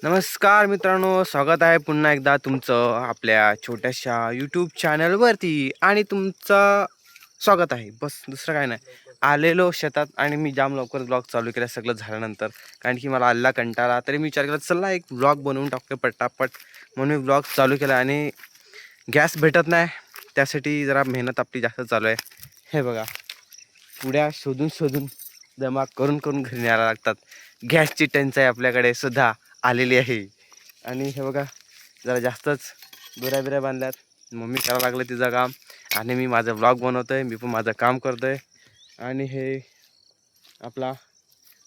नमस्कार मित्रांनो, स्वागत आहे पुन्हा एकदा तुमचं आपल्या छोट्याशा यूट्यूब चॅनलवरती. आणि तुमचं स्वागत आहे, बस दुसरं काय नाही. आलेलो शेतात आणि मी जाम लवकर ब्लॉग चालू केला सगळं झाल्यानंतर, कारण की मला आलेला कंटाळा. तरी मी विचार केला चला एक ब्लॉग बनवून टाकतो पटापट, म्हणून मी ब्लॉग चालू केला. आणि गॅस भेटत नाही, त्यासाठी जरा मेहनत आपली जास्त चालू आहे. हे बघा, पुड्या शोधून शोधून जमा करून करून घरी न्यायला लागतात. गॅसची टंचाई आपल्याकडे सुद्धा आलेली आहे. आणि हे बघा, जरा जास्तच दुऱ्या बिऱ्या बांधल्यात. मम्मी करायला लागलं तिचं काम आणि मी माझं ब्लॉग बनवतोय, मी पण माझं काम करतोय. आणि हे आपला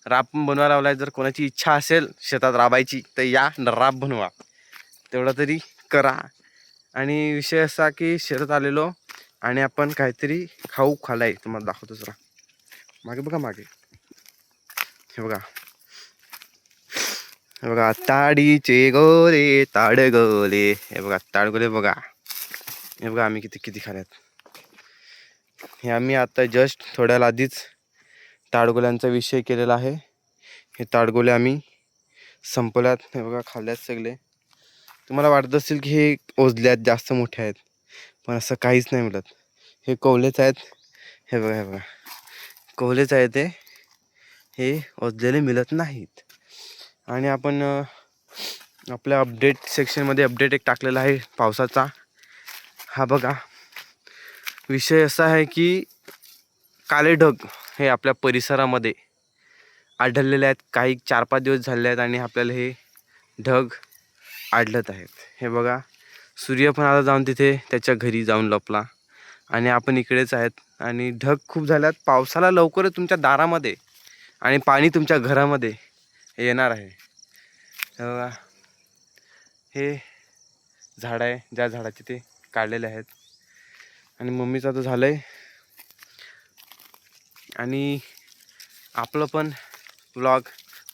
राब पण बनवायला लावलाय. जर कोणाची इच्छा असेल शेतात राबायची तर या राब बनवा, तेवढा तरी करा. आणि विषय असा की शेतात आलेलो आणि आपण काहीतरी खाऊ खाल्लाय, तुम्हाला दाखवतो जरा. मागे बघा, मागे हे बघा, हे बघा ताडीचे गोले ताडगोले. हे बघा ताडगोले बघा. हे बघा आम्ही किती किती खाल्यात. हे आम्ही आता जस्ट थोड्या आधीच ताडगोल्यांचा विषय केलेला आहे. हे ताडगोले आम्ही संपल्यात. हे बघा खाल्ल्यात सगळे. तुम्हाला वाटत असेल की हे ओझल्यात, जास्त मोठे आहेत, पण असं काहीच नाही मिळत. हे कवलेच आहेत. हे बघा, हे बघा कवलेच आहेत ते, हे ओझलेले मिळत नाहीत. आणि आपण आपल्या अपडेट सेक्शनमध्ये अपडेट एक टाकलेला आहे पावसाचा. हा बघा, विषय असा आहे की काळे ढग हे आपल्या परिसरामध्ये आढळलेले आहेत. काही 4-5 दिवस झाले आहेत आणि आपल्याला हे ढग आढळत आहेत. हे बघा, सूर्य पण आता जाऊन तिथे त्याच्या घरी जाऊन लपला आणि आपण इकडेच आहेत. आणि ढग खूप झाल्यात. पावसाला लवकरच तुमच्या दारामध्ये आणि पाणी तुमच्या घरामध्ये येणार आहे. हे बघा, हे झाड आहे, ज्या झाडाचे ते काढलेले आहेत. आणि मम्मीचं आता झालं आहे. आणि आपलं पण व्लॉग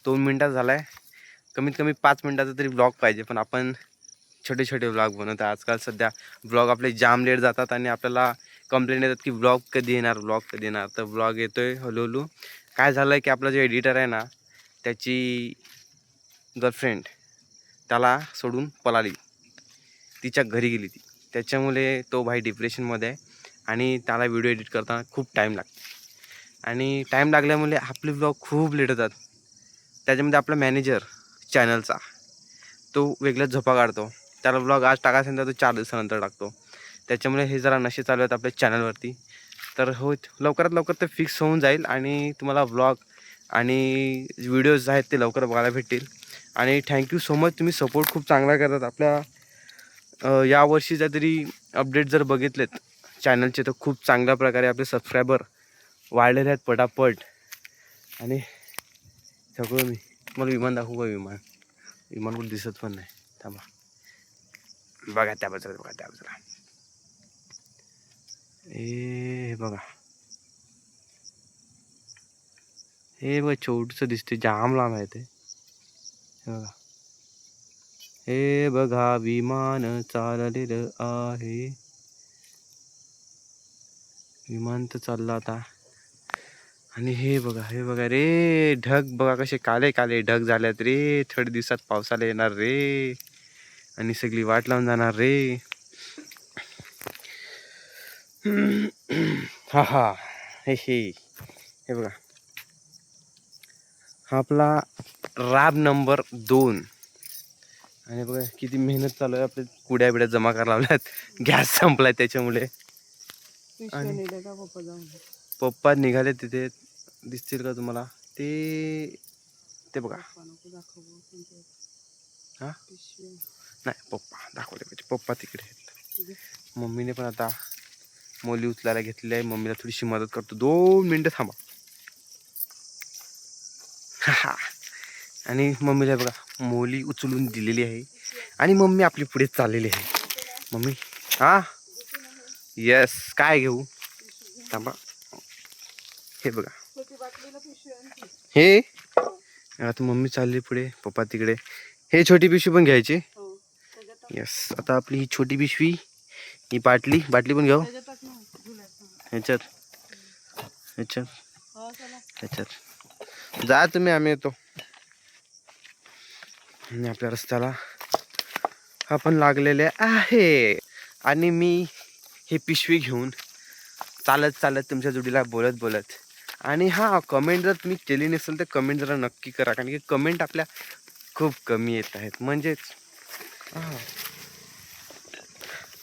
2 मिनटात झाला आहे. कमीत कमी 5 मिनटाचा तरी व्लॉग पाहिजे, पण आपण छोटे छोटे व्लॉग बनवतो. आजकाल सध्या व्लॉग आपले जाम लेट जातात आणि आपल्याला कंप्लेंट येतात की व्लॉग कधी येणार, व्लॉग कधी येणार. तर व्लॉग येतो आहे हळूहळू. काय झालं आहे की आपला जो एडिटर आहे ना, त्याची गर्लफ्रेंड त्याला सोडून पळाली, तिच्या घरी गेली ती. त्याच्यामुळे तो भाई डिप्रेशनमध्ये आहे आणि त्याला व्हिडिओ एडिट करताना खूप टाईम लागतो. आणि टाईम लागल्यामुळे आपले ब्लॉग खूप लेट होतात. त्याच्यामध्ये आपला मॅनेजर चॅनलचा तो वेगळाच झोपा काढतो. त्याला ब्लॉग आज टाकायचा तर तो 4 दिवसानंतर टाकतो. त्याच्यामुळे हे जरा नशे चालू आहेत आपल्या चॅनलवरती. तर हो, लवकरात लवकर ते फिक्स होऊन जाईल आणि तुम्हाला ब्लॉग आणि व्हिडिओज आहेत ते लवकर बघायला भेटतील. आणि थँक्यू सो मच, तुम्ही सपोर्ट खूप चांगला करतात. आपल्या यावर्षीचा तरी अपडेट जर बघितलेत चॅनलचे तर खूप चांगल्या प्रकारे आपले सबस्क्रायबर वाढलेले आहेत पटापट. आणि सगळं मी तुम्हाला विमान दाखवू का? विमान कुठं दिसत पण नाही. थांबा, बघा त्या बाजूला, बघा त्या बाजूला. हे बघा, हे बघा छोटंसं दिसते, जाम लांब आहे ते. हे बघा, हे बघा विमान चाललेलं आहे. विमान तर चाललं आता. आणि हे बघा, हे बघा रे, ढग बघा कसे काले काले ढग झाल्यात रे. थोड्या दिवसात पावसाला येणार रे आणि सगळी वाट लावून जाणार रे. हा हा, हे बघा, हा आपला राब नंबर 2. आणि बघा किती मेहनत चालू आहे. आपले कुड्या बिड्या जमा करायला लावल्यात, गॅस संपलाय त्याच्यामुळे. आणि पप्पा निघाले तिथे, दिसतील का तुम्हाला ते? ते बघा. हा नाही, पप्पा दाखवले पाहिजे. पप्पा तिकडे आहेत. मम्मीने पण आता मोली उचलायला घेतलेली आहे. मम्मीला थोडीशी मदत करतो. 2 मिनटं थांबा. आणि मम्मीला बघा मोली उचलून दिलेली आहे आणि मम्मी आपली पुढे चाललेली आहे. मम्मी, हा यस, काय घेऊ? थांबा. हे बघा, हे आता मम्मी चालली पुढे, पप्पा तिकडे. हे छोटी पिशवी पण घ्यायची. यस, आता आपली ही छोटी पिशवी, ही बाटली पण घेऊ. ह्याच्यात ह्याच्यात ह्याच्यात जा तुम्ही, आम्ही येतो. आणि आपल्या रस्त्याला आपण लागलेले आहे. आणि मी ही पिशवी घेऊन चालत चालत तुमच्या जोडीला बोलत बोलत. आणि हा कमेंट जर तुम्ही केली नसेल तर कमेंट जरा नक्की करा, कारण की कमेंट आपल्या खूप कमी येत आहेत. म्हणजेच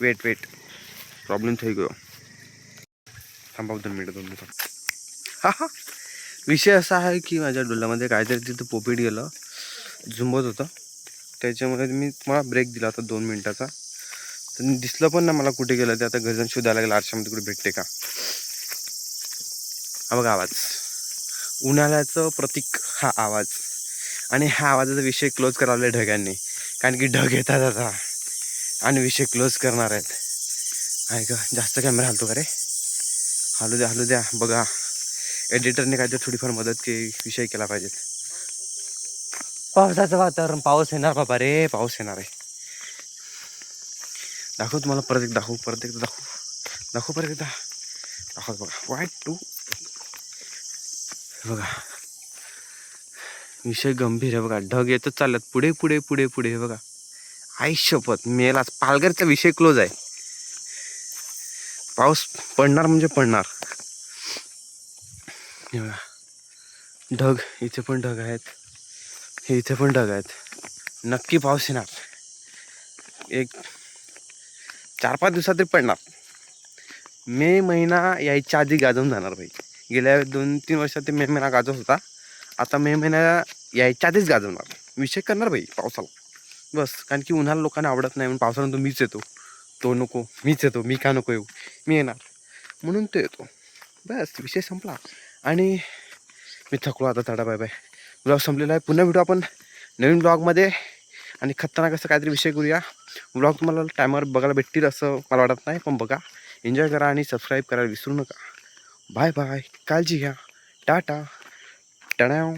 वेट प्रॉब्लेम થઈ ગયો. थांबा 2 मिनिटं. हा विषय असा आहे की माझ्या डोल्यामध्ये काहीतरी तिथं पोपीट गेलं, झुंबत होतं. त्याच्यामुळे मी मला ब्रेक दिला होता 2 मिनिटाचा. तर दिसलं पण ना मला कुठे गेलं ते. आता घरी जाऊन शोधायला लागेल आरशामध्ये कुठे भेटते का. हा बघा आवाज, उन्हाळ्याचं प्रतीक हा आवाज. आणि ह्या आवाजाचा विषय क्लोज करावला ढगांनी, कारण की ढग येतात आता आणि विषय क्लोज करणार आहेत. आहे का जास्त कॅमेरा हलतो का रे? हलू द्या. बघा एडिटरने काहीतरी थोडीफार मदत केली, विषय केला पाहिजेत. पावसाचं वातावरण, पाऊस येणार बाबा रे, पाऊस येणार आहे. दाखव तुम्हाला परत एकदा दाखव बघा 1 2. बघा विषय गंभीर आहे. बघा ढग येतच चालत पुढे हे बघा. आई शपथ मेलाच, पालघरचा विषय क्लोज आहे. पाऊस पडणार म्हणजे पडणार. हे बघा ढग, इथे पण ढग आहेत, हे इथे पण ढग आहेत. नक्की पाऊस येणार. एक 4-5 दिवसात तरी पडणार. मे महिना यायच्या आधी गाजवून जाणार भाई. गेल्या 2-3 वर्षात ते मे महिना गाजवत होता, आता मे महिना यायच्या आधीच गाजवणार. विषय करणार भाई पावसाला बस. कारण की उन्हाळा लोकांना आवडत नाही, म्हणून पावसानंतर मीच येतो. तो नको, मीच येतो. मी का नको येऊ, मी येणार म्हणून तो येतो. बस विषय संपला. आणि मी थकलो आता. Tata bye bye. ब्लॉग संपलेला आहे. पुन्हा भेटू आपण नवीन ब्लॉगमध्ये आणि खतरनाक असं काहीतरी विषय करूया. ब्लॉग तुम्हाला टायमावर बघायला भेटतील असं मला वाटत नाही, पण बघा, एन्जॉय करा आणि सबस्क्राईब करायला विसरू नका. बाय बाय, काळजी घ्या. टाटा. टणाव.